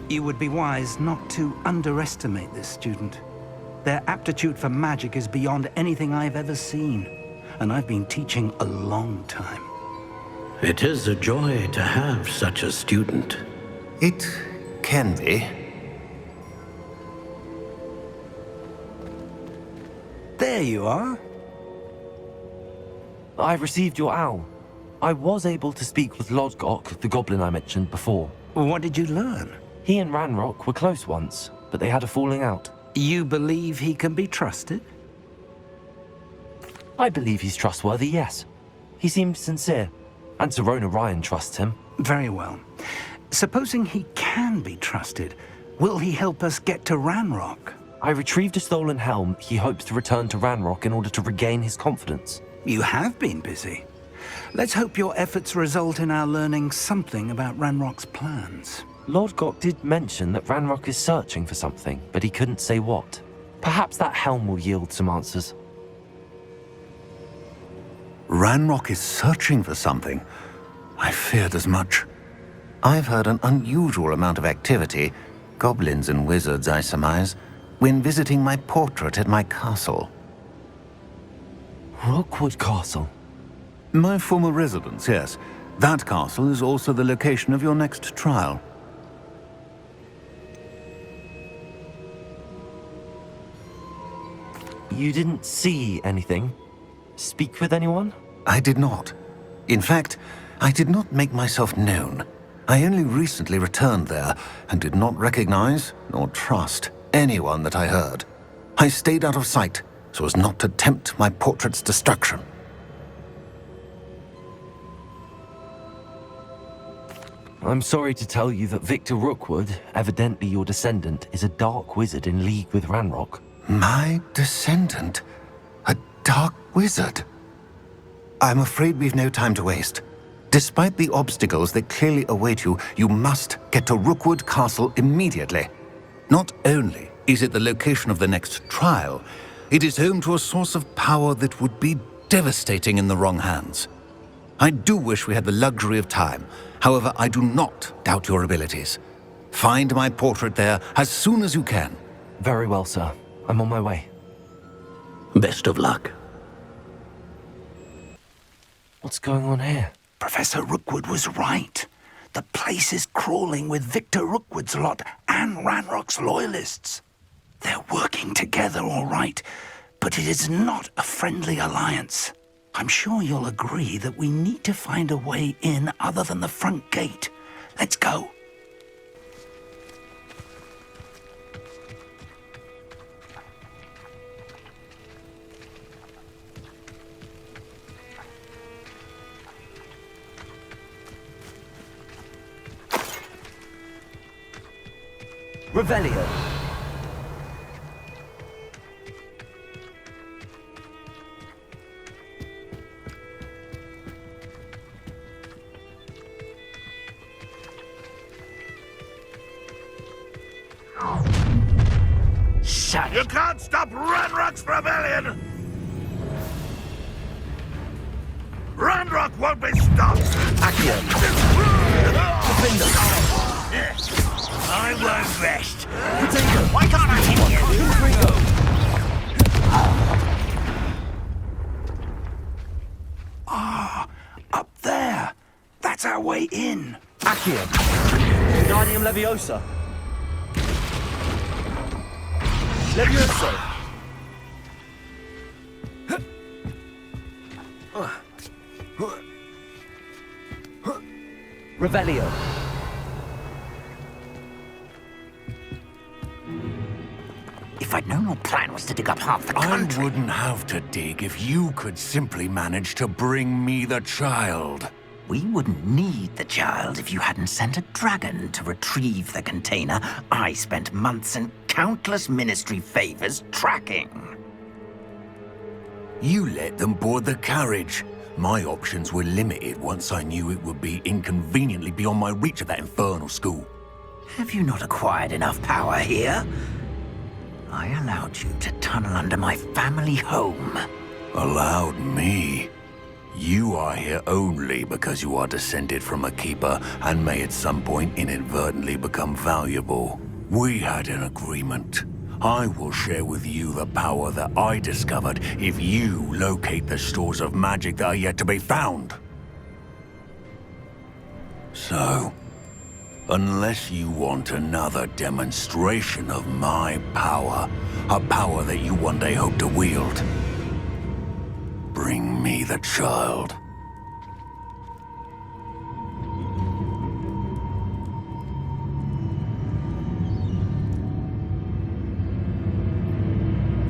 You would be wise not to underestimate this student. Their aptitude for magic is beyond anything I've ever seen, and I've been teaching a long time. It is a joy to have such a student. It can be. There you are. I received your owl. I was able to speak with Lodgok, the goblin I mentioned before. What did you learn? He and Ranrock were close once, but they had a falling out. You believe he can be trusted? I believe he's trustworthy, yes. He seemed sincere, and Sirona Ryan trusts him. Very well. Supposing he can be trusted, will he help us get to Ranrock? I retrieved a stolen helm he hopes to return to Ranrock in order to regain his confidence. You have been busy. Let's hope your efforts result in our learning something about Ranrock's plans. Lodgok did mention that Ranrock is searching for something, but he couldn't say what. Perhaps that helm will yield some answers. Ranrock is searching for something. I feared as much. I've heard an unusual amount of activity, goblins and wizards, I surmise, when visiting my portrait at my castle. Rookwood Castle? My former residence, yes. That castle is also the location of your next trial. You didn't see anything? Speak with anyone? I did not. In fact, I did not make myself known. I only recently returned there and did not recognize nor trust anyone that I heard. I stayed out of sight so as not to tempt my portrait's destruction. I'm sorry to tell you that Victor Rookwood, evidently your descendant, is a dark wizard in league with Ranrock. My descendant? A dark wizard? I'm afraid we've no time to waste. Despite the obstacles that clearly await you, you must get to Rookwood Castle immediately. Not only is it the location of the next trial, it is home to a source of power that would be devastating in the wrong hands. I do wish we had the luxury of time. However, I do not doubt your abilities. Find my portrait there as soon as you can. Very well, sir. I'm on my way. Best of luck. What's going on here? Professor Rookwood was right. The place is crawling with Victor Rookwood's lot and Ranrock's loyalists. They're working together, all right, but it is not a friendly alliance. I'm sure you'll agree that we need to find a way in other than the front gate. Let's go. Revelio. Shut You can't stop Ranrock's rebellion! Ranrock won't be stopped! Accio. I won't rest! Potato. Why can't I hit you? Ringo. up there. That's our way in. Accio. Wingardium Leviosa. Leviosa. Revelio. If I'd known your plan was to dig up half the country... I wouldn't have to dig if you could simply manage to bring me the child. We wouldn't need the child if you hadn't sent a dragon to retrieve the container I spent months and countless ministry favors tracking. You let them board the carriage. My options were limited once I knew it would be inconveniently beyond my reach at that infernal school. Have you not acquired enough power here? I allowed you to tunnel under my family home. Allowed me? You are here only because you are descended from a keeper and may at some point inadvertently become valuable. We had an agreement. I will share with you the power that I discovered if you locate the stores of magic that are yet to be found. So, unless you want another demonstration of my power, a power that you one day hope to wield, bring me the child.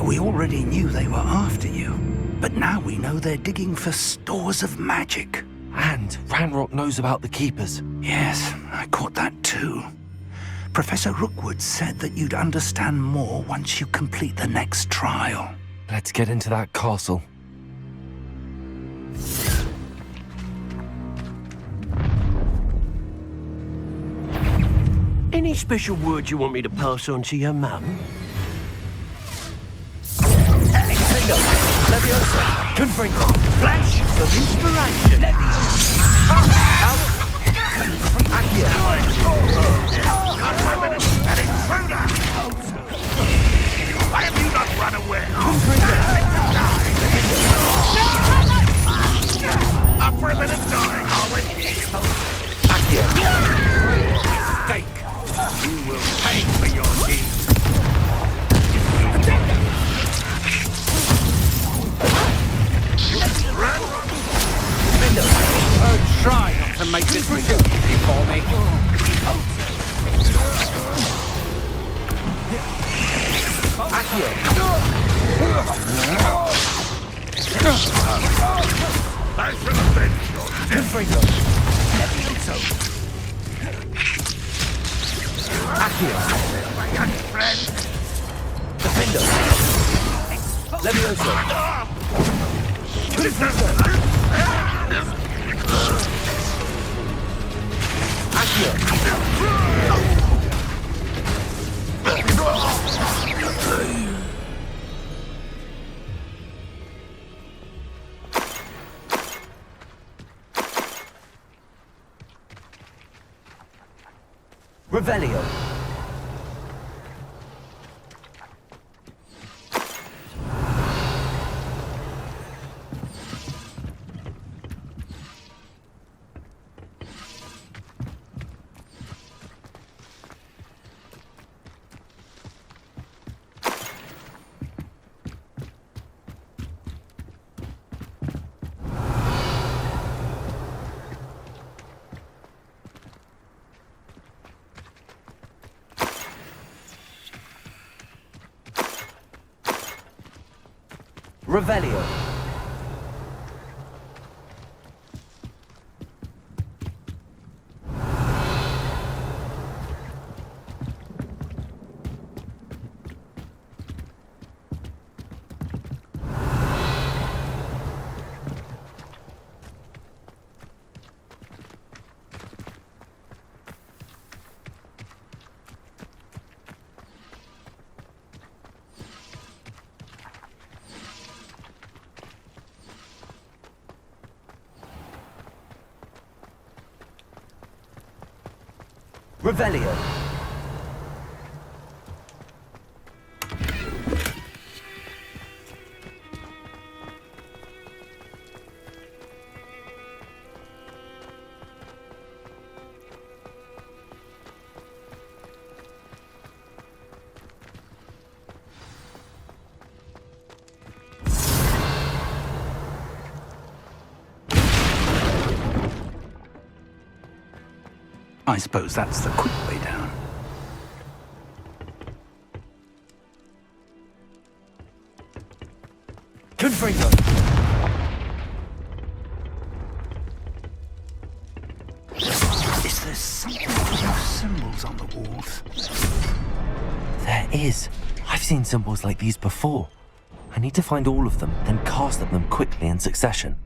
We already knew they were after you, but now we know they're digging for stores of magic. And Ranrock knows about the Keepers. Yes, I caught that too. Professor Rookwood said that you'd understand more once you complete the next trial. Let's get into that castle. Any special word you want me to pass on to your mum? Confringo. Flash of inspiration. Accio. Not for a minute. An intruder. Why have you not run away? Up for a minute, darling, are we? Accio. Stake. You will pay for your deeds. Try not to make this too easy for me. Accio. Nice revenge, Confringo. Levioso. Accio. My young friend. Defendo. Levioso. Accio. Revelio. Revelio. Revelio. I suppose that's the quick way down. Confringo. Is there something with those symbols on the walls? There is. I've seen symbols like these before. I need to find all of them, then cast at them quickly in succession.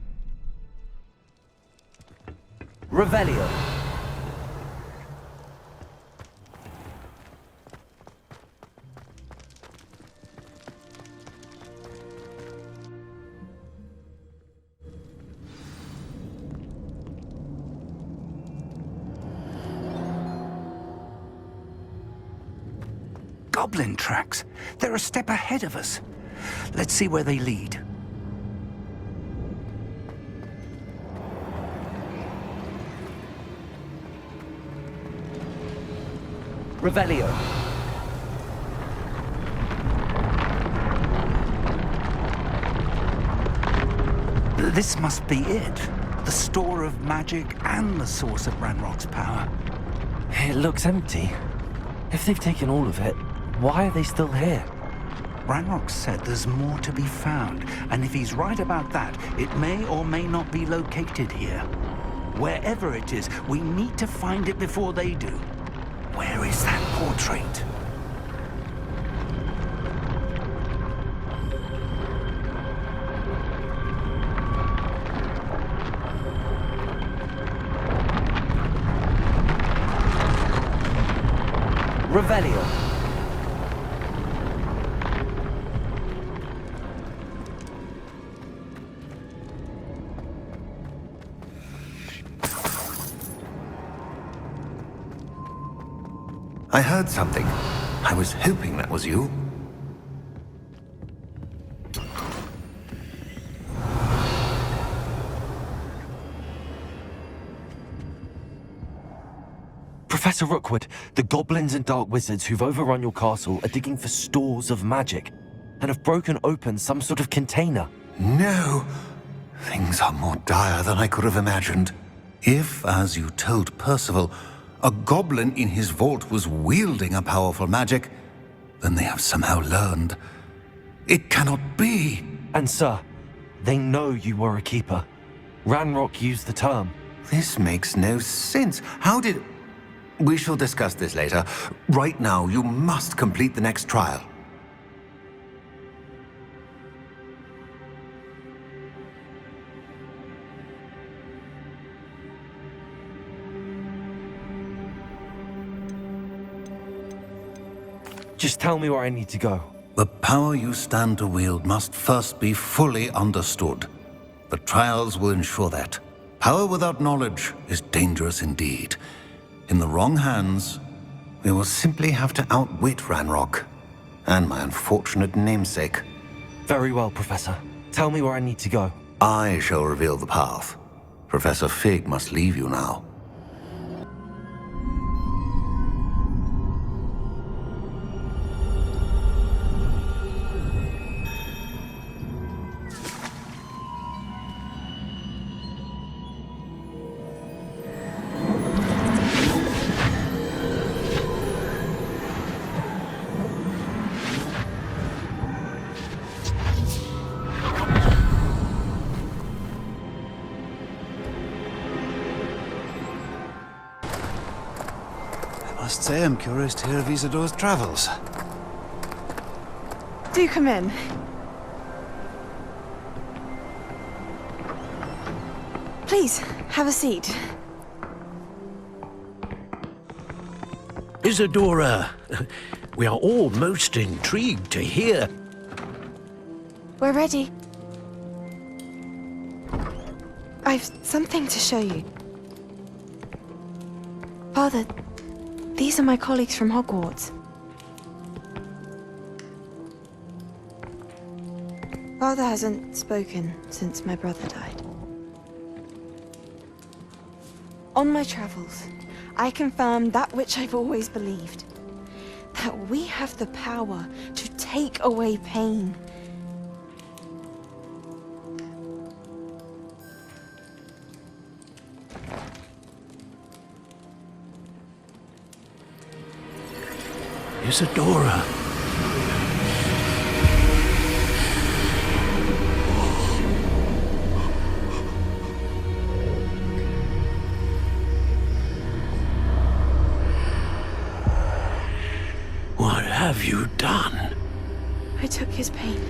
Revelio. goblin tracks. They're a step ahead of us. Let's see where they lead. Revelio. This must be it. The store of magic and the source of Ranrock's power. It looks empty. If they've taken all of it, why are they still here? Ranrock said there's more to be found, and if he's right about that, it may or may not be located here. Wherever it is, we need to find it before they do. Where is that portrait? Revelio. I heard something. I was hoping that was you. Professor Rookwood, the goblins and dark wizards who've overrun your castle are digging for stores of magic and have broken open some sort of container. No! Things are more dire than I could have imagined. If, as you told Percival, a goblin in his vault was wielding a powerful magic, then they have somehow learned. It cannot be! And sir, they know you were a keeper. Ranrock used the term. This makes no sense. How did... We shall discuss this later. Right now, you must complete the next trial. Just tell me where I need to go. The power you stand to wield must first be fully understood. The trials will ensure that. Power without knowledge is dangerous indeed. In the wrong hands, we will simply have to outwit Ranrock and my unfortunate namesake. Very well, Professor. Tell me where I need to go. I shall reveal the path. Professor Fig must leave you now. I must say I'm curious to hear of Isadore's travels. Do come in. Please, have a seat. Isadora, we are all most intrigued to hear. We're ready. I've something to show you. Father, these are my colleagues from Hogwarts. Father hasn't spoken since my brother died. On my travels, I confirmed that which I've always believed. That we have the power to take away pain. Isadora. What have you done? I took his pain.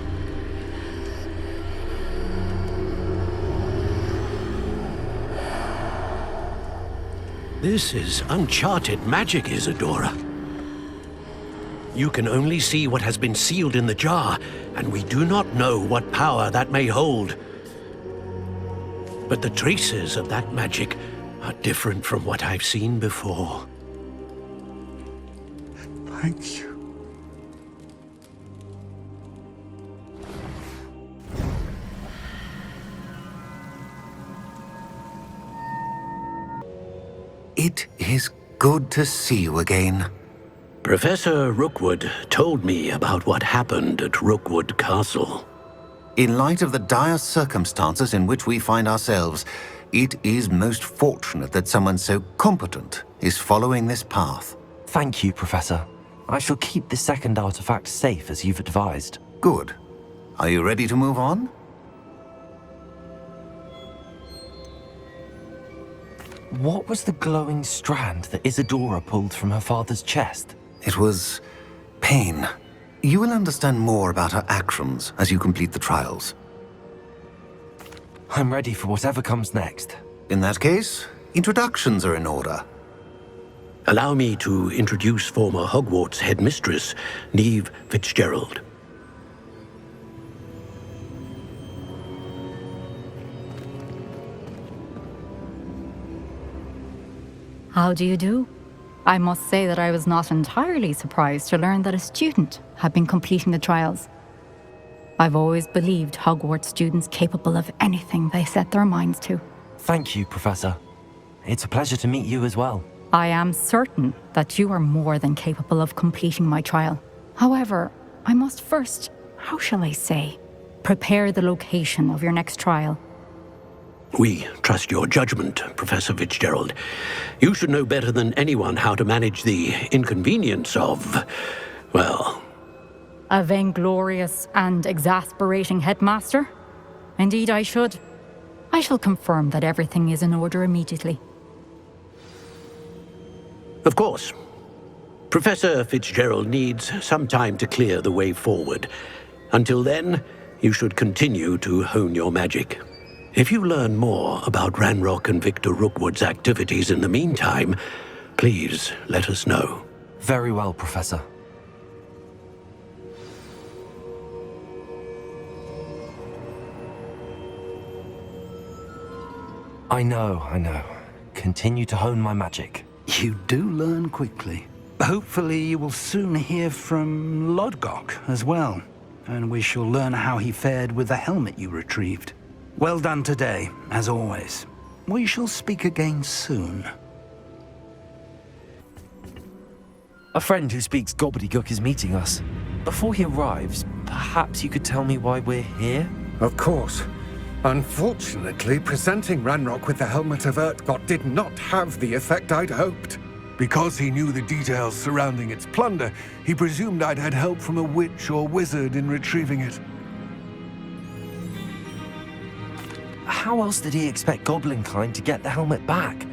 This is uncharted magic, Isadora. You can only see what has been sealed in the jar, and we do not know what power that may hold. But the traces of that magic are different from what I've seen before. Thank you. It is good to see you again. Professor Rookwood told me about what happened at Rookwood Castle. In light of the dire circumstances in which we find ourselves, it is most fortunate that someone so competent is following this path. Thank you, Professor. I shall keep the second artifact safe as you've advised. Good. Are you ready to move on? What was the glowing strand that Isadora pulled from her father's chest? It was pain. You will understand more about her actions as you complete the trials. I'm ready for whatever comes next. In that case, introductions are in order. Allow me to introduce former Hogwarts headmistress, Neve Fitzgerald. How do you do? I must say that I was not entirely surprised to learn that a student had been completing the trials. I've always believed Hogwarts students capable of anything they set their minds to. Thank you, Professor. It's a pleasure to meet you as well. I am certain that you are more than capable of completing my trial. However, I must first, how shall I say, prepare the location of your next trial. We trust your judgment, Professor Fitzgerald. You should know better than anyone how to manage the inconvenience of, well... A vainglorious and exasperating headmaster? Indeed I should. I shall confirm that everything is in order immediately. Of course. Professor Fitzgerald needs some time to clear the way forward. Until then, you should continue to hone your magic. If you learn more about Ranrock and Victor Rookwood's activities in the meantime, please let us know. Very well, Professor. I know. Continue to hone my magic. You do learn quickly. Hopefully you will soon hear from Lodgok as well, and we shall learn how he fared with the helmet you retrieved. Well done today, as always. We shall speak again soon. A friend who speaks gobbledygook is meeting us. Before he arrives, perhaps you could tell me why we're here? Of course. Unfortunately, presenting Ranrock with the Helmet of Urtkot did not have the effect I'd hoped. Because he knew the details surrounding its plunder, he presumed I'd had help from a witch or wizard in retrieving it. How else did he expect Goblinkind to get the helmet back?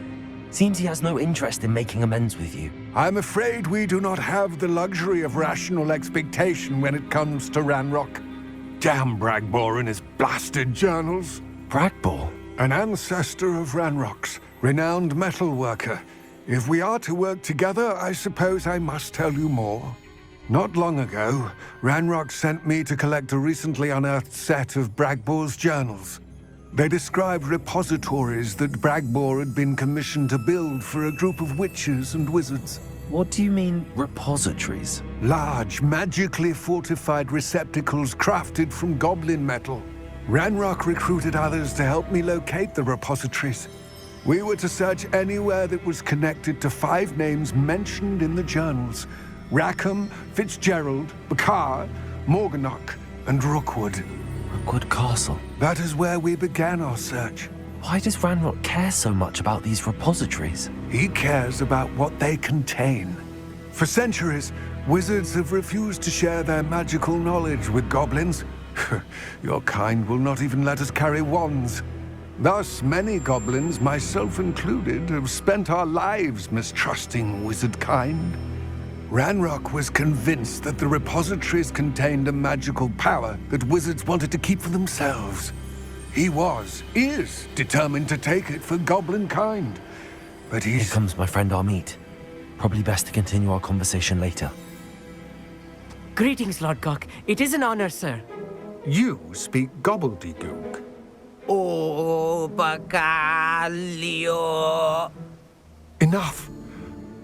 Seems he has no interest in making amends with you. I'm afraid we do not have the luxury of rational expectation when it comes to Ranrock. Damn Bragbor and his blasted journals. Bragbor? An ancestor of Ranrock's, renowned metal worker. If we are to work together, I suppose I must tell you more. Not long ago, Ranrock sent me to collect a recently unearthed set of Bragbor's journals. They described repositories that Bragbor had been commissioned to build for a group of witches and wizards. What do you mean, repositories? Large, magically fortified receptacles crafted from goblin metal. Ranrock recruited others to help me locate the repositories. We were to search anywhere that was connected to 5 names mentioned in the journals: Rackham, Fitzgerald, Bakar, Morganach, and Rookwood. Rookwood Castle? That is where we began our search. Why does Ranrock care so much about these repositories? He cares about what they contain. For centuries, wizards have refused to share their magical knowledge with goblins. Your kind will not even let us carry wands. Thus, many goblins, myself included, have spent our lives mistrusting wizard kind. Ranrock was convinced that the repositories contained a magical power that wizards wanted to keep for themselves. He is determined to take it for goblin kind. But Here comes my friend Amit. Probably best to continue our conversation later. Greetings, Lord Gok. It is an honor, sir. You speak gobbledygook. Oh, Bacalio. Enough.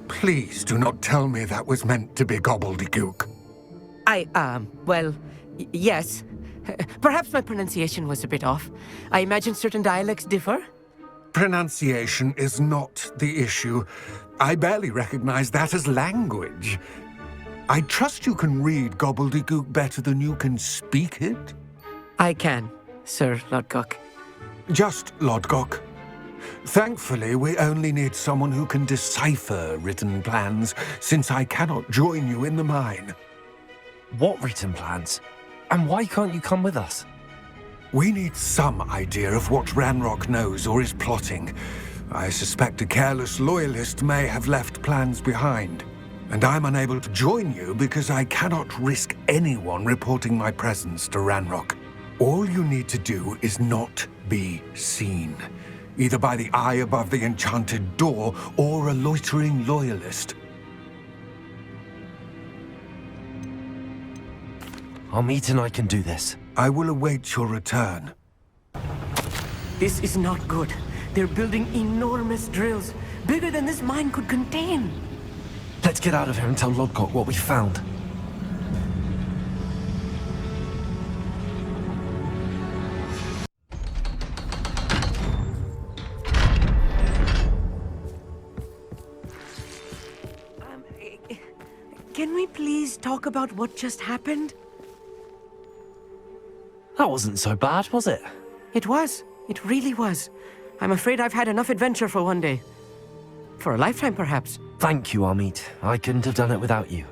Please do not tell me that was meant to be gobbledygook. Yes. Perhaps my pronunciation was a bit off. I imagine certain dialects differ. Pronunciation is not the issue. I barely recognize that as language. I trust you can read gobbledygook better than you can speak it? I can, Sir Lodgok. Just Lodgok. Thankfully, we only need someone who can decipher written plans, since I cannot join you in the mine. What written plans? And why can't you come with us? We need some idea of what Ranrock knows or is plotting. I suspect a careless loyalist may have left plans behind. And I'm unable to join you because I cannot risk anyone reporting my presence to Ranrock. All you need to do is not be seen, either by the eye above the enchanted door or a loitering loyalist. Amit and I can do this. I will await your return. This is not good. They're building enormous drills, bigger than this mine could contain. Let's get out of here and tell Lodgok what we found. Can we please talk about what just happened? That wasn't so bad, was it? It was. It really was. I'm afraid I've had enough adventure for one day. For a lifetime, perhaps. Thank you, Amit. I couldn't have done it without you.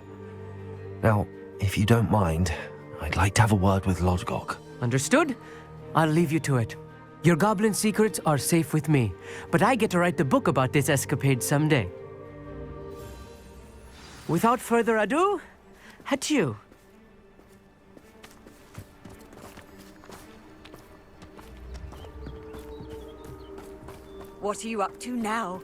Now, if you don't mind, I'd like to have a word with Lodgok. Understood? I'll leave you to it. Your goblin secrets are safe with me, but I get to write the book about this escapade someday. Without further ado, adieu. What are you up to now?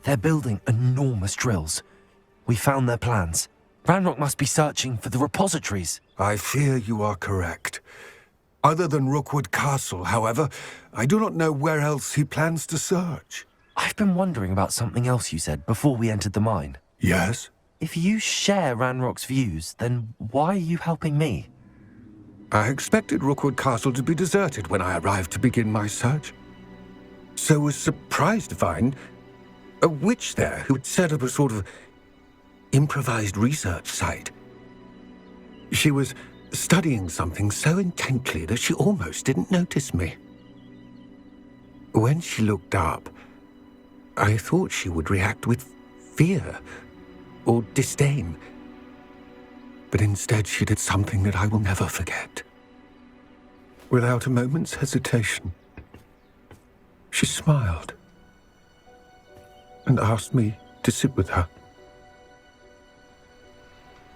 They're building enormous drills. We found their plans. Ranrock must be searching for the repositories. I fear you are correct. Other than Rookwood Castle, however, I do not know where else he plans to search. I've been wondering about something else you said before we entered the mine. Yes? If you share Ranrock's views, then why are you helping me? I expected Rookwood Castle to be deserted when I arrived to begin my search. So was surprised to find a witch there who had set up a sort of improvised research site. She was studying something so intently that she almost didn't notice me. When she looked up, I thought she would react with fear or disdain. But instead she did something that I will never forget. Without a moment's hesitation, she smiled and asked me to sit with her.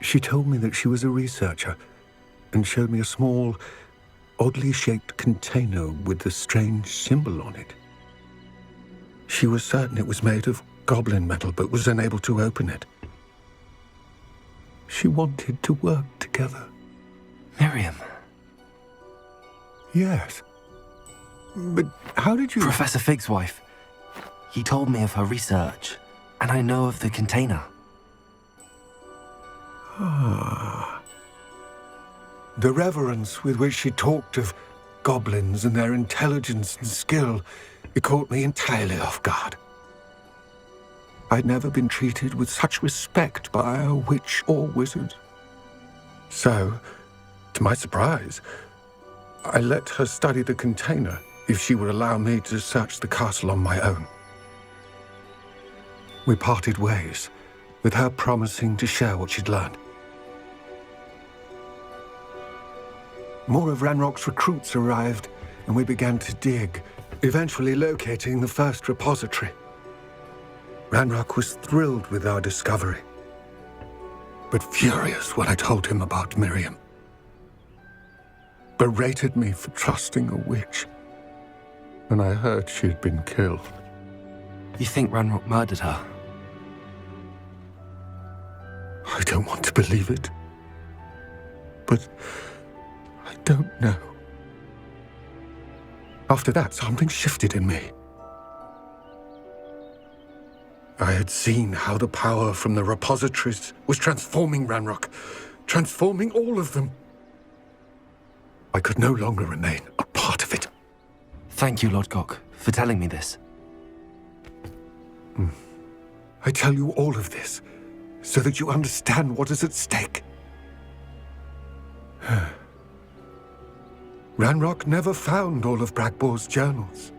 She told me that she was a researcher and showed me a small, oddly shaped container with a strange symbol on it. She was certain it was made of goblin metal, but was unable to open it. She wanted to work together. Miriam. Yes. But how did you... Professor Fig's wife. He told me of her research, and I know of the container. Ah. The reverence with which she talked of goblins and their intelligence and skill, it caught me entirely off guard. I'd never been treated with such respect by a witch or wizard. So, to my surprise, I let her study the container if she would allow me to search the castle on my own. We parted ways, with her promising to share what she'd learned. More of Ranrock's recruits arrived, and we began to dig, eventually locating the first repository. Ranrock was thrilled with our discovery, but furious when I told him about Miriam. Berated me for trusting a witch, and I heard she had been killed. You think Ranrock murdered her? I don't want to believe it, but I don't know. After that, something shifted in me. I had seen how the power from the repositories was transforming Ranrock, transforming all of them. I could no longer remain a part of it. Thank you, Lodgok, for telling me this. I tell you all of this so that you understand what is at stake. Ranrock never found all of Bragbor's journals,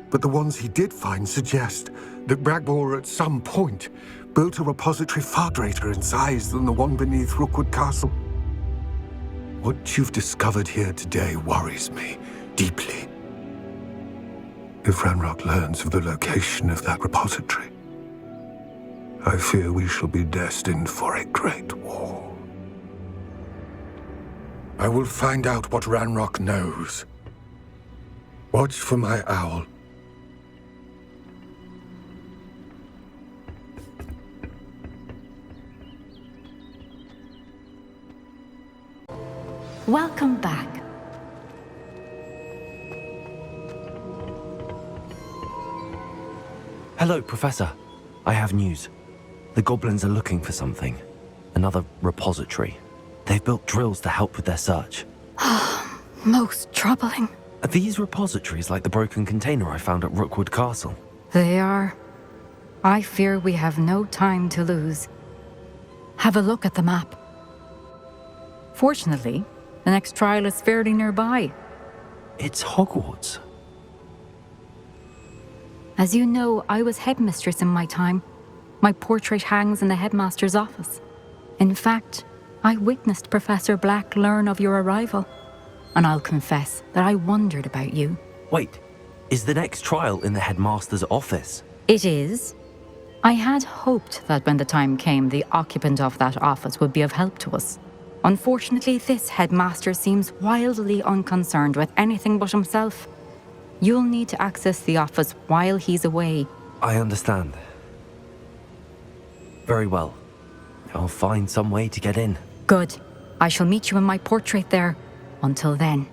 but the ones he did find suggest that Bragbor at some point built a repository far greater in size than the one beneath Rookwood Castle. What you've discovered here today worries me deeply. If Ranrock learns of the location of that repository, I fear we shall be destined for a great war. I will find out what Ranrock knows. Watch for my owl. Welcome back. Hello, Professor. I have news. The goblins are looking for something. Another repository. They've built drills to help with their search. Most troubling. Are these repositories like the broken container I found at Rookwood Castle? They are. I fear we have no time to lose. Have a look at the map. Fortunately, the next trial is fairly nearby. It's Hogwarts. As you know, I was headmistress in my time. My portrait hangs in the headmaster's office. In fact, I witnessed Professor Black learn of your arrival. And I'll confess that I wondered about you. Wait, is the next trial in the headmaster's office? It is. I had hoped that when the time came, the occupant of that office would be of help to us. Unfortunately, this headmaster seems wildly unconcerned with anything but himself. You'll need to access the office while he's away. I understand. Very well. I'll find some way to get in. Good. I shall meet you in my portrait there. Until then.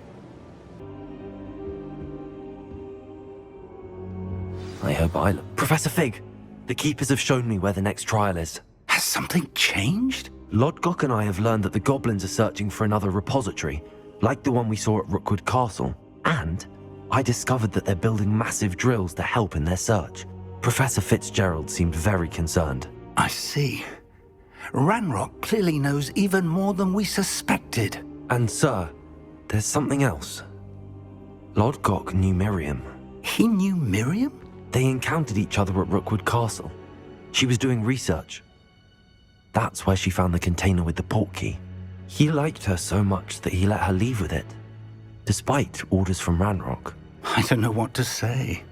I hope Professor Fig, the keepers have shown me where the next trial is. Has something changed? Lodgok and I have learned that the goblins are searching for another repository, like the one we saw at Rookwood Castle. And I discovered that they're building massive drills to help in their search. Professor Fitzgerald seemed very concerned. I see. Ranrock clearly knows even more than we suspected. And sir, there's something else. Lodgok knew Miriam. He knew Miriam? They encountered each other at Rookwood Castle. She was doing research. That's where she found the container with the portkey. He liked her so much that he let her leave with it, despite orders from Ranrock. I don't know what to say.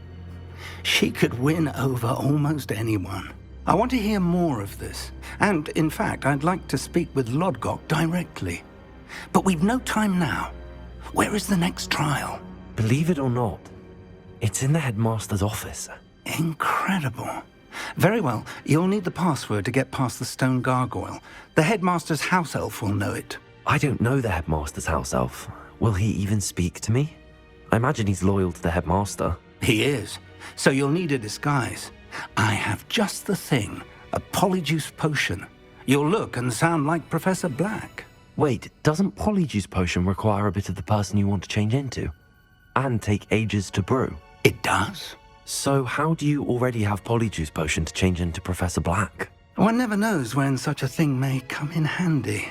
She could win over almost anyone. I want to hear more of this. And, in fact, I'd like to speak with Lodgok directly. But we've no time now. Where is the next trial? Believe it or not, it's in the headmaster's office. Incredible. Very well, you'll need the password to get past the stone gargoyle. The headmaster's house elf will know it. I don't know the headmaster's house elf. Will he even speak to me? I imagine he's loyal to the headmaster. He is. So you'll need a disguise. I have just the thing. A polyjuice potion. You'll look and sound like Professor Black. Wait, doesn't polyjuice potion require a bit of the person you want to change into? And take ages to brew? It does. So how do you already have polyjuice potion to change into Professor Black? One never knows when such a thing may come in handy.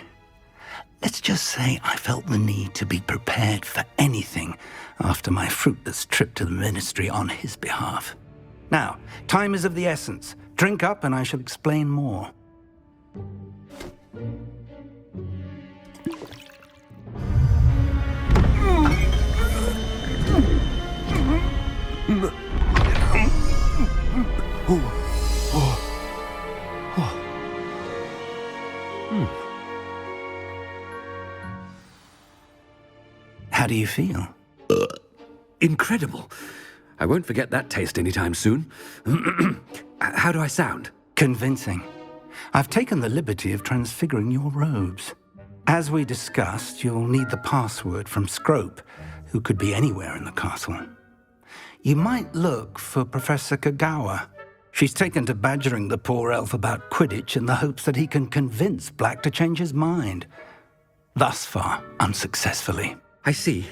Let's just say I felt the need to be prepared for anything after my fruitless trip to the ministry on his behalf. Now, time is of the essence. Drink up and I shall explain more. How do you feel? Incredible. I won't forget that taste anytime soon. How do I sound? Convincing. I've taken the liberty of transfiguring your robes. As we discussed, you'll need the password from Scrope, who could be anywhere in the castle. You might look for Professor Kagawa. She's taken to badgering the poor elf about Quidditch in the hopes that he can convince Black to change his mind. Thus far, unsuccessfully. I see.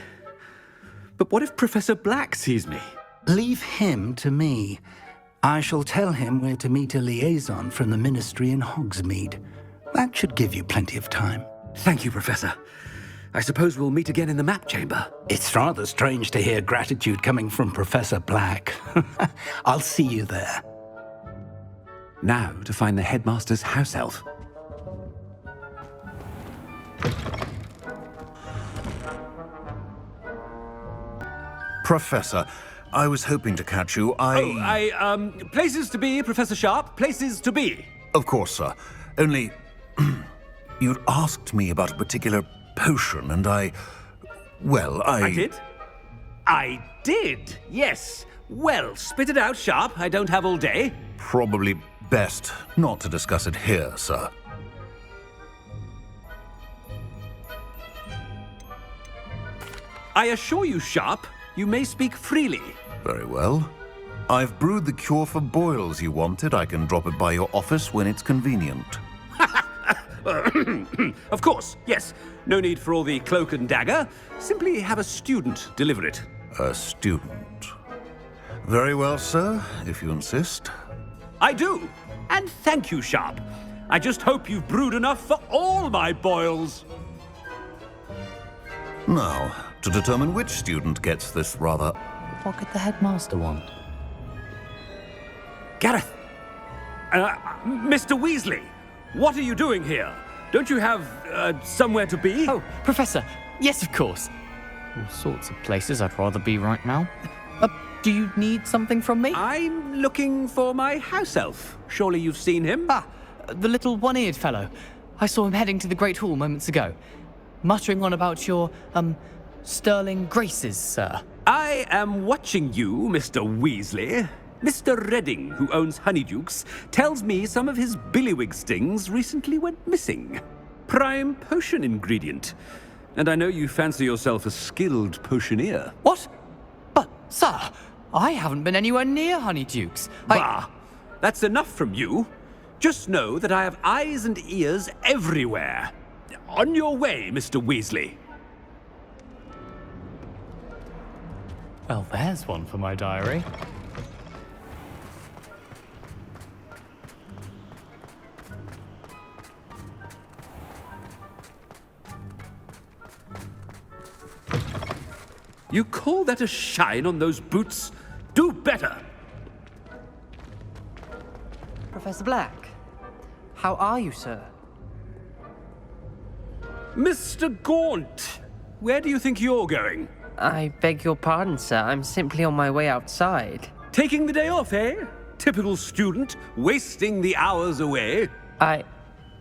But what if Professor Black sees me? Leave him to me. I shall tell him where to meet a liaison from the Ministry in Hogsmeade. That should give you plenty of time. Thank you, Professor. I suppose we'll meet again in the map chamber. It's rather strange to hear gratitude coming from Professor Black. I'll see you there. Now to find the headmaster's house elf. Professor, I was hoping to catch you. Places to be, Professor Sharp. Places to be. Of course, sir. Only, you'd asked me about a particular potion, and I did? I did, yes. Well, spit it out, Sharp. I don't have all day. Probably best not to discuss it here, sir. I assure you, Sharp, you may speak freely. Very well. I've brewed the cure for boils you wanted. I can drop it by your office when it's convenient. Of course, yes. No need for all the cloak and dagger. Simply have a student deliver it. A student. Very well, sir, if you insist. I do. And thank you, Sharp. I just hope you've brewed enough for all my boils. Now, to determine which student gets this rather... What could the headmaster want? Gareth! Mr. Weasley, what are you doing here? Don't you have, somewhere to be? Oh, Professor, yes, of course. All sorts of places I'd rather be right now. Do you need something from me? I'm looking for my house elf. Surely you've seen him? Ah, the little one-eared fellow. I saw him heading to the Great Hall moments ago, muttering on about your, sterling graces, sir. I am watching you, Mr. Weasley. Mr. Redding, who owns Honeydukes, tells me some of his billywig stings recently went missing. Prime potion ingredient. And I know you fancy yourself a skilled potioneer. What? But, sir, I haven't been anywhere near Honeydukes. Bah! That's enough from you. Just know that I have eyes and ears everywhere. On your way, Mr. Weasley. Well, there's one for my diary. You call that a shine on those boots? Do better! Professor Black, how are you, sir? Mr. Gaunt, where do you think you're going? I beg your pardon, sir. I'm simply on my way outside. Taking the day off, eh? Typical student, wasting the hours away. I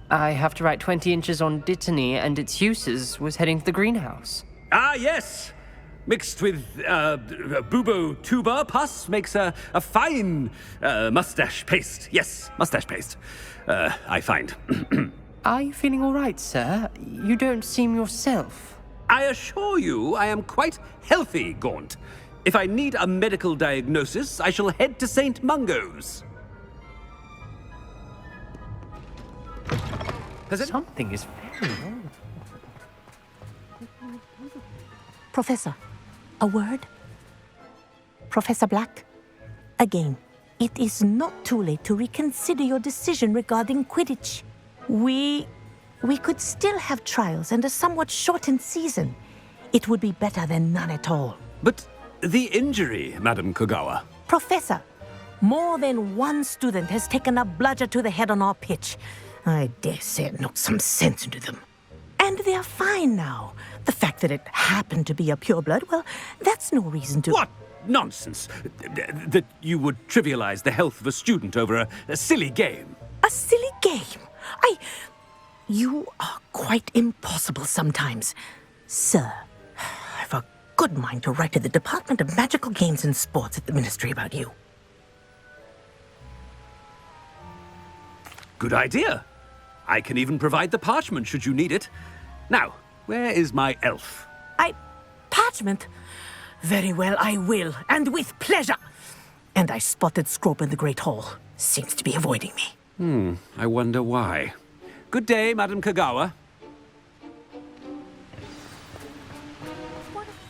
have to write 20 inches on Dittany and its uses. Was heading to the greenhouse. Ah, yes! Mixed with, bubo tuber pus makes a fine, mustache paste. Yes, mustache paste. I find. Are you feeling all right, sir? You don't seem yourself. I assure you I am quite healthy, Gaunt. If I need a medical diagnosis, I shall head to St. Mungo's. Something is very wrong. Professor, a word? Professor Black? Again, it is not too late to reconsider your decision regarding Quidditch. We could still have trials and a somewhat shortened season. It would be better than none at all. But the injury, Madam Kogawa. Professor, more than one student has taken a bludger to the head on our pitch. I dare say it knocked some sense into them. And they're fine now. The fact that it happened to be a pureblood, well, that's no reason to... What nonsense! That you would trivialize the health of a student over a silly game. A silly game? You are quite impossible sometimes. Sir, I've a good mind to write to the Department of Magical Games and Sports at the Ministry about you. Good idea. I can even provide the parchment should you need it. Now, where is my elf? Parchment? Very well, I will, and with pleasure. And I spotted Scrope in the Great Hall. seems to be avoiding me. I wonder why. Good day, Madam Kagawa.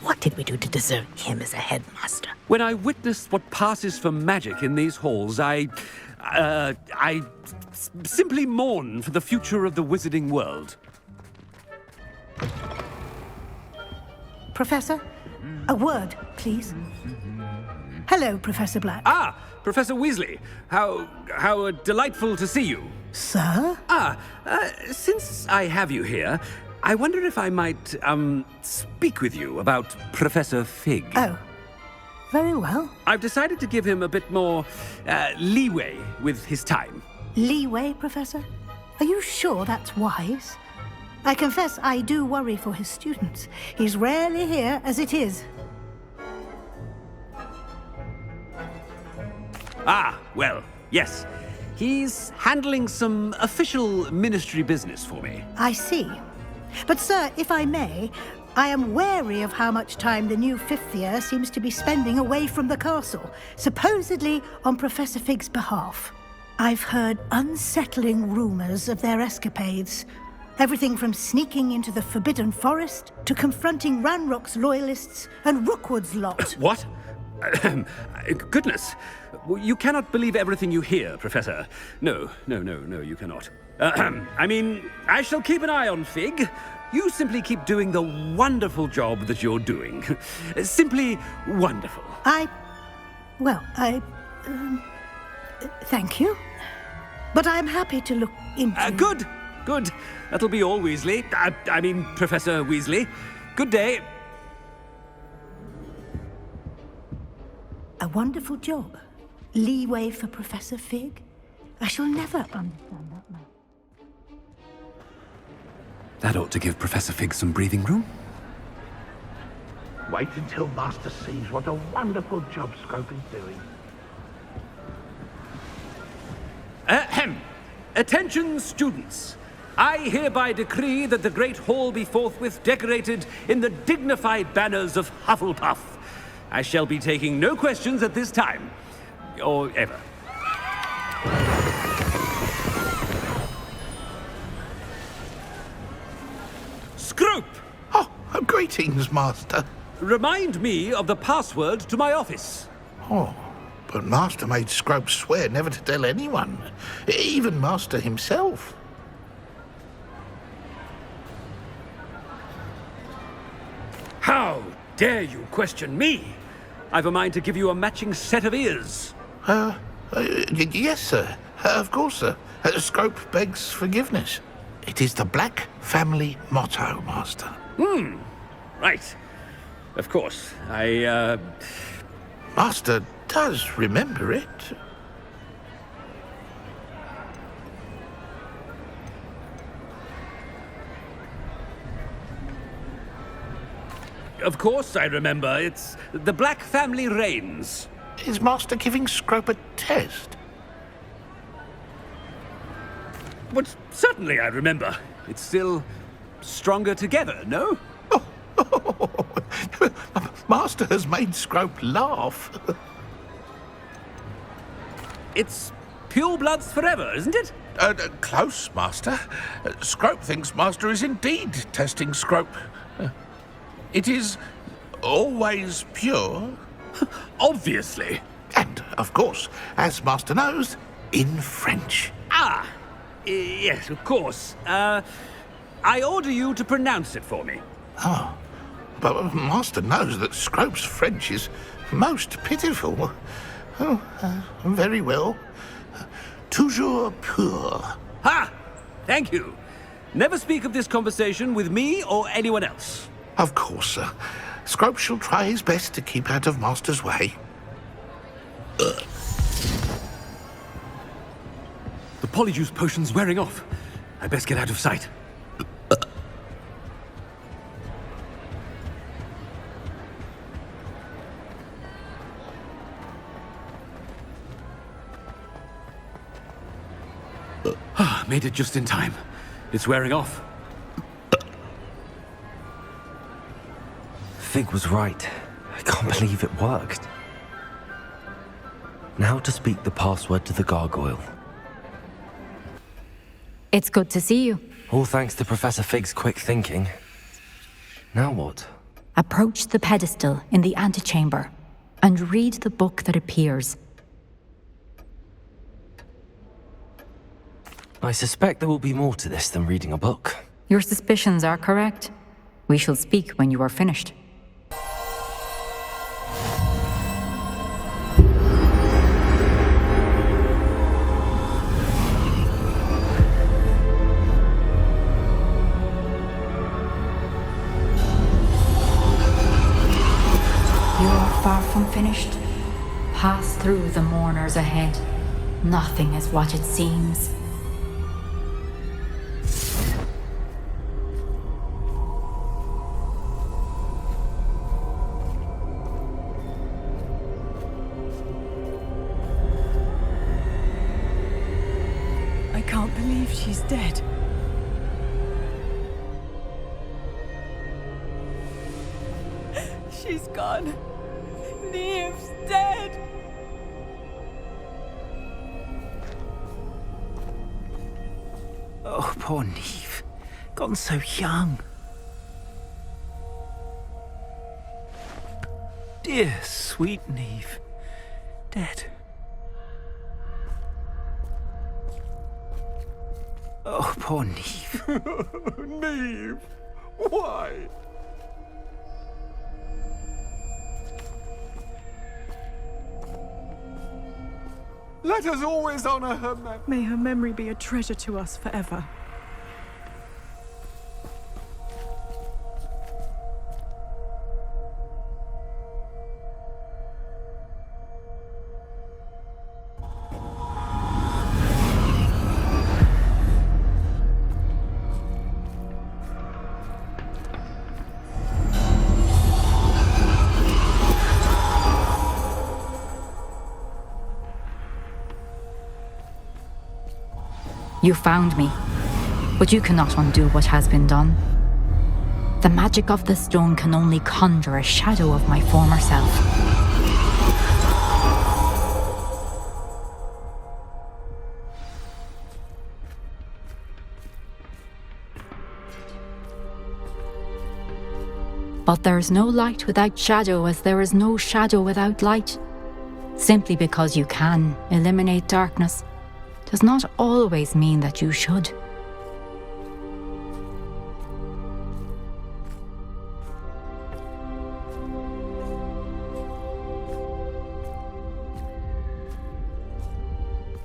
What did we do to deserve him as a headmaster? When I witness what passes for magic in these halls, I simply mourn for the future of the wizarding world. Professor, a word, please. Hello, Professor Black. Ah, Professor Weasley. How delightful to see you. Sir? Since I have you here, I wonder if I might, speak with you about Professor Fig. Oh, very well. I've decided to give him a bit more, leeway with his time. Leeway, Professor? Are you sure that's wise? I confess I do worry for his students. He's rarely here as it is. Ah, well, yes. He's handling some official ministry business for me. I see. But, sir, if I may, I am wary of how much time the new fifth year seems to be spending away from the castle, supposedly on Professor Fig's behalf. I've heard unsettling rumors of their escapades. Everything from sneaking into the Forbidden Forest to confronting Ranrock's loyalists and Rookwood's lot. What? Goodness. You cannot believe everything you hear, Professor. No, you cannot. I mean, I shall keep an eye on Fig. You simply keep doing the wonderful job that you're doing. Simply wonderful. Thank you. But I'm happy to look into... Good. That'll be all, Weasley. I mean, Professor Weasley. Good day. A wonderful job. Leeway for Professor Fig. I shall never understand that man. That ought to give Professor Fig some breathing room. Wait until Master sees what a wonderful job Scrope is doing. Ahem. Attention, students. I hereby decree that the Great Hall be forthwith decorated in the dignified banners of Hufflepuff. I shall be taking no questions at this time. Or ever. Scrope! Oh, greetings, Master. Remind me of the password to my office. Oh, but Master made Scrope swear never to tell anyone, even Master himself. How dare you question me? I've a mind to give you a matching set of ears. Yes, sir. Of course, sir. Scrope begs forgiveness. It is the Black family motto, Master. Right. Of course. Master does remember it. Of course I remember. It's the Black family reigns. Is Master giving Scrope a test? But certainly I remember. It's still stronger together, no? Master has made Scrope laugh. It's pure bloods forever, isn't it? Close, Master. Scrope thinks Master is indeed testing Scrope. It is always pure. Obviously. And, of course, as Master knows, in French. Yes, of course. I order you to pronounce it for me. Oh, but Master knows that Scrope's French is most pitiful. Very well. Toujours pur. Ha! Thank you. Never speak of this conversation with me or anyone else. Of course, sir. Scrope shall try his best to keep out of Master's way. The polyjuice potion's wearing off. I best get out of sight. Made it just in time. It's wearing off. Fig was right. I can't believe it worked. Now to speak the password to the gargoyle. It's good to see you. All thanks to Professor Fig's quick thinking. Now what? Approach the pedestal in the antechamber and read the book that appears. I suspect there will be more to this than reading a book. Your suspicions are correct. We shall speak when you are finished. You are far from finished. Pass through the mourners ahead. Nothing is what it seems. I can't believe she's dead. She's gone. Neve's dead. Oh, poor Neve. Gone so young. Dear, sweet Neve. Dead. Oh, poor Neve. Neve! Why? Let us always honor her memory. May her memory be a treasure to us forever. You found me, but you cannot undo what has been done. The magic of the stone can only conjure a shadow of my former self. But there is no light without shadow, as there is no shadow without light. Simply because you can eliminate darkness does not always mean that you should.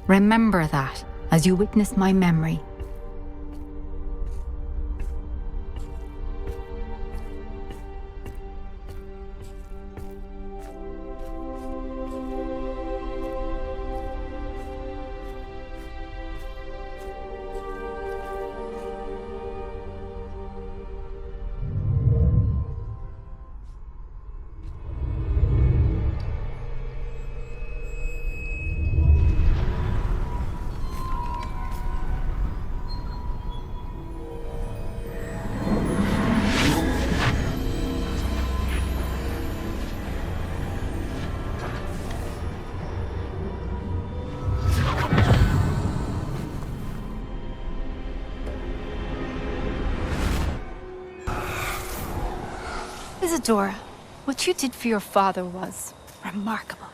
Remember that as you witness my memory. Isadora, what you did for your father was remarkable,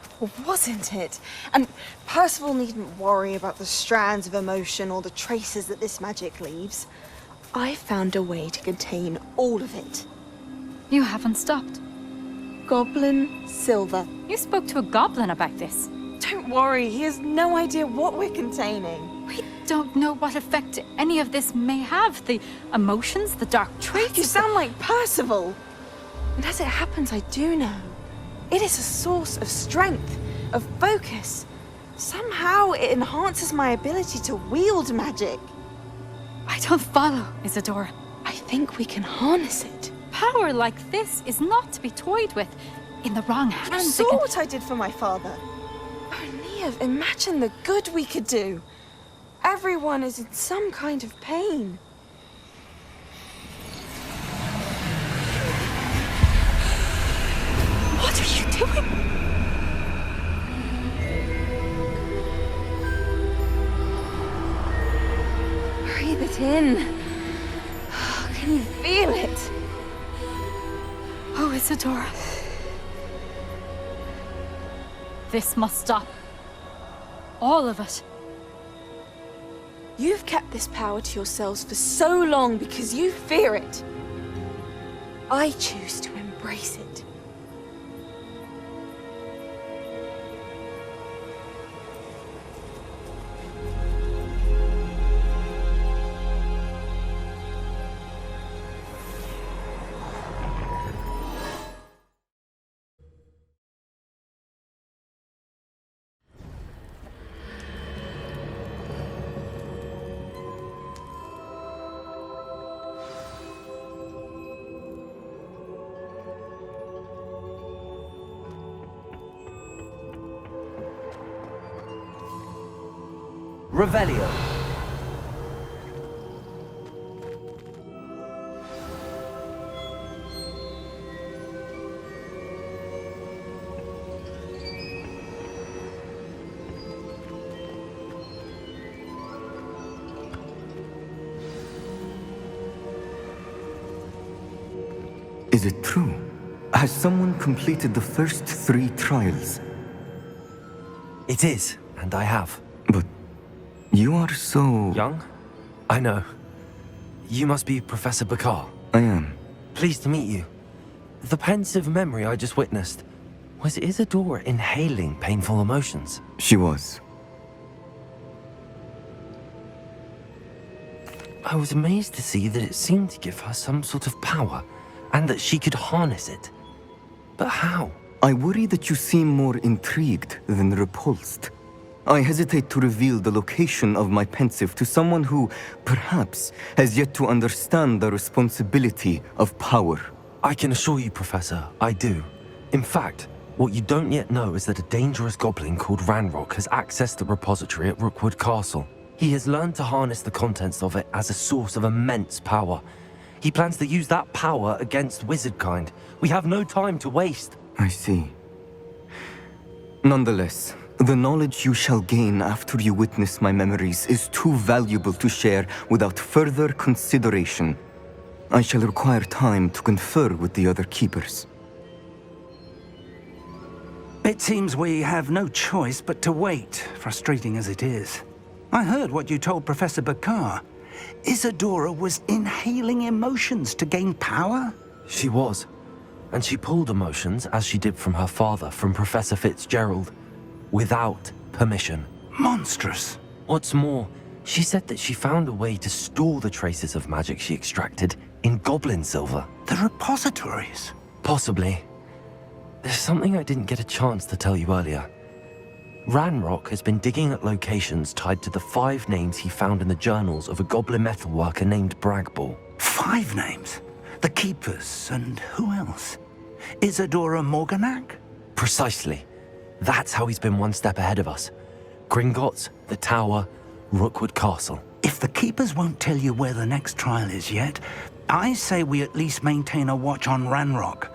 wasn't it? And Percival needn't worry about the strands of emotion or the traces that this magic leaves. I found a way to contain all of it. You haven't stopped. Goblin Silver. You spoke to a goblin about this. Don't worry, he has no idea what we're containing. We don't know what effect any of this may have. The emotions, the dark traits. You sound like Percival. And as it happens, I do know. It is a source of strength, of focus. Somehow it enhances my ability to wield magic. I don't follow, Isadora. I think we can harness it. Power like this is not to be toyed with. In the wrong hands. You saw what I did for my father. Oh, Neve, imagine the good we could do. Everyone is in some kind of pain. What are you doing? it in. Can you feel it? Oh, Isadora. This must stop. All of it. You've kept this power to yourselves for so long because you fear it. I choose to embrace it. Revelio. Is it true? Has someone completed the first 3 trials? It is, and I have. But you are so... young? I know. You must be Professor Prt. I am. Pleased to meet you. The pensive memory I just witnessed, was Isadora inhaling painful emotions? She was. I was amazed to see that it seemed to give her some sort of power, and that she could harness it. But how? I worry that you seem more intrigued than repulsed. I hesitate to reveal the location of my pensive to someone who, perhaps, has yet to understand the responsibility of power. I can assure you, Professor, I do. In fact, what you don't yet know is that a dangerous goblin called Ranrock has accessed the repository at Rookwood Castle. He has learned to harness the contents of it as a source of immense power. He plans to use that power against wizardkind. We have no time to waste. I see. Nonetheless, the knowledge you shall gain after you witness my memories is too valuable to share without further consideration. I shall require time to confer with the other keepers. It seems we have no choice but to wait, frustrating as it is. I heard what you told Professor Bakar. Isadora was inhaling emotions to gain power? She was. And she pulled emotions, as she did from her father, from Professor Fitzgerald, without permission. Monstrous. What's more, she said that she found a way to store the traces of magic she extracted in goblin silver. The repositories? Possibly. There's something I didn't get a chance to tell you earlier. Ranrock has been digging at locations tied to the 5 names he found in the journals of a goblin metalworker named Bragball. 5 names? The Keepers, and who else? Isadora Morganac? Precisely. That's how he's been one step ahead of us. Gringotts, the Tower, Rookwood Castle. If the Keepers won't tell you where the next trial is yet, I say we at least maintain a watch on Ranrock.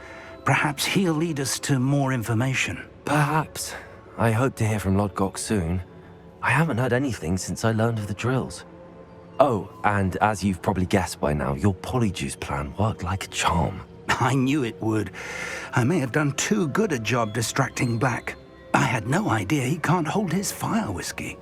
Perhaps he'll lead us to more information. Perhaps. I hope to hear from Lodgok soon. I haven't heard anything since I learned of the drills. Oh, and as you've probably guessed by now, your polyjuice plan worked like a charm. I knew it would. I may have done too good a job distracting Black. I had no idea he can't hold his fire whiskey.